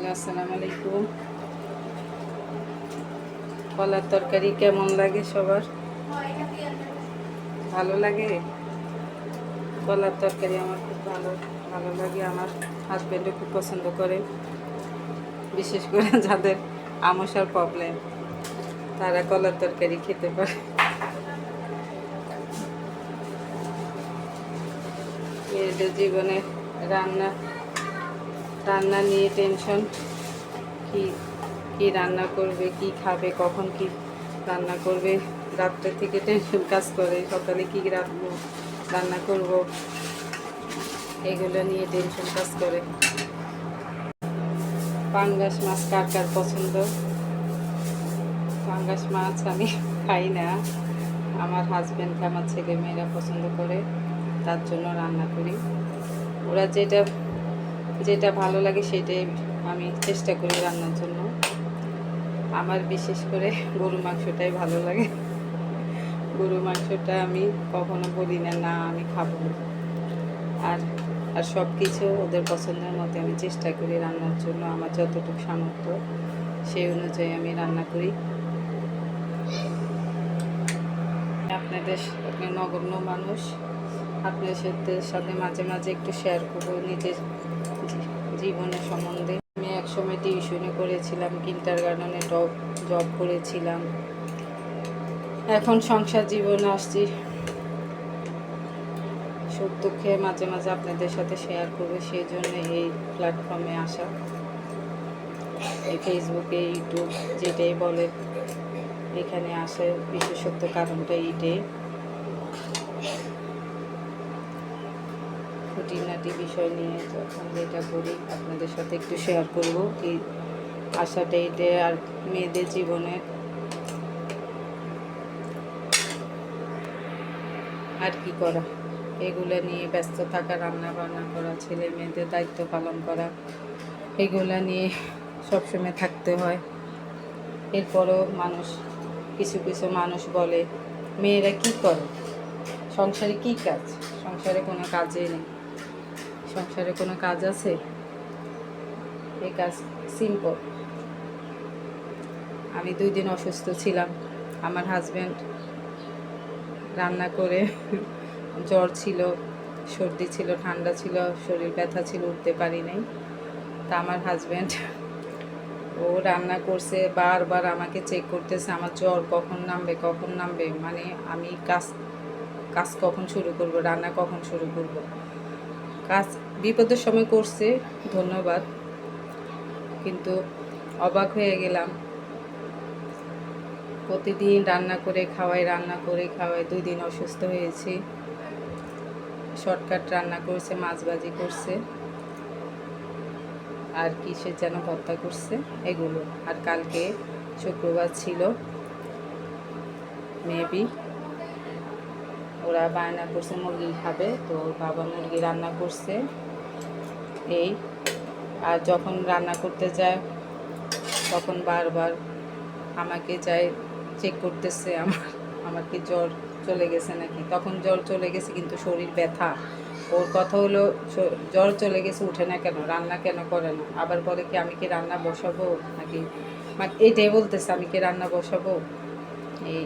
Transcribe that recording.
Hello, আসসালামু আলাইকুম। কলার তরকারি কেমন লাগে সবার? ভালো লাগে? কলার তরকারি আমার খুব ভালো ভালো লাগে। আমার হাজব্যান্ডও খুব পছন্দ করে, বিশেষ করে যাদের আমশার প্রবলেম তারা কলার তরকারি খেতে পারে। মেয়েদের জীবনে রান্না রান্না নিয়ে টেনশন। কি কি রান্না করবে, কি খাবে, কখন কি রান্না করবে, রাত্রে থেকে টেনশন কাজ করে। সকালে কি রান্না করব, এগুলো নিয়ে টেনশন কাজ করে। পাঙ্গাস মাছ কার কার পছন্দ? পাঙ্গাস মাছ আমি খাই না, আমার হাজব্যান্ড আমার ছেলে মেয়েরা পছন্দ করে, তার জন্য রান্না করি। ওরা যেটা যেটা ভালো লাগে সেটাই আমি চেষ্টা করি রান্নার জন্য। আমার বিশেষ করে গরু মাংসটাই ভালো লাগে। গরু মাংসটা আমি কখনো বলি না না আমি খাবো না। আর আর সব কিছু ওদের পছন্দের মতো আমি চেষ্টা করি রান্নার জন্য। আমার যতটুকু সামর্থ্য সেই অনুযায়ী আমি রান্না করি। আপনি নগণ্য মানুষ, আপনাদের সাথে মাঝে মাঝে একটু শেয়ার করবো নিজের জীবনের সম্বন্ধে। আমি একসময় টিউশনি করেছিলাম, কিন্ডারগার্টেনে জব করেছিলাম। এখন সংসার জীবনে আসছি, সুখ দুঃখে মাঝে মাঝে আপনাদের সাথে শেয়ার করবো, সেই জন্য এই প্ল্যাটফর্মে আসা। এই ফেসবুকে, ইউটিউব যেটাই বলে, এখানে আসার বিশেষত্ব কারণটা এইটাই। খুঁটিনাটি বিষয় নিয়ে যখন যেটা করি আপনাদের সাথে একটু শেয়ার করব। এই আশাটা এইটাই। আর মেয়েদের জীবনে আর কি করা, এগুলো নিয়ে ব্যস্ত থাকা, রান্না বান্না করা, ছেলে মেয়েদের দায়িত্ব পালন করা, এগুলা নিয়ে সবসময় থাকতে হয়। এরপরও কিছু কিছু মানুষ বলে, মেয়েরা কি করে, সংসারে কি কাজ? সংসারে কোনো কাজই নেই। সংসারে কোনো কাজ আছে? এই কাজ সিম্পল। আমি 2 দিন অসুস্থ ছিলাম, আমার হাজব্যান্ড রান্না করে, জ্বর ছিল, সর্দি ছিল, ঠান্ডা ছিল, শরীর ব্যথা ছিল, উঠতে পারি নাই। তা আমার হাজব্যান্ড ও রান্না করছে, বারবার আমাকে চেক করতেছে আমার জ্বর কখন নামবে, মানে আমি কাজ কখন শুরু করব, রান্না কখন শুরু করব। কাজ বিপদের সময় করছে, ধন্যবাদ। কিন্তু অবাক হয়ে গেলাম, প্রতিদিন রান্না করে খাওয়াই 2 দিন অসুস্থ হয়েছি। শর্টকাট রান্না করছে, মাছ ভাজি করছে, আর কিসের যেন ভর্তা করছে, এগুলো। আর কালকে শুক্রবার ছিল, মেবি ওরা বায়না করছে মুরগি খাবে, তো বাবা মুরগি রান্না করছে এই। আর যখন রান্না করতে যায় তখন বারবার আমাকে চেক করতেছে আমার কি জ্বর চলে গেছে নাকি। তখন জ্বর চলে গেছে কিন্তু শরীর ব্যথা। ওর কথা হলো জ্বর চলে গেছে, উঠে না কেন, রান্না কেন করে না। আবার বলে কি আমি কি রান্না বসাবো নাকি, মানে এটাই বলতেছে আমি কি রান্না বসাবো। এই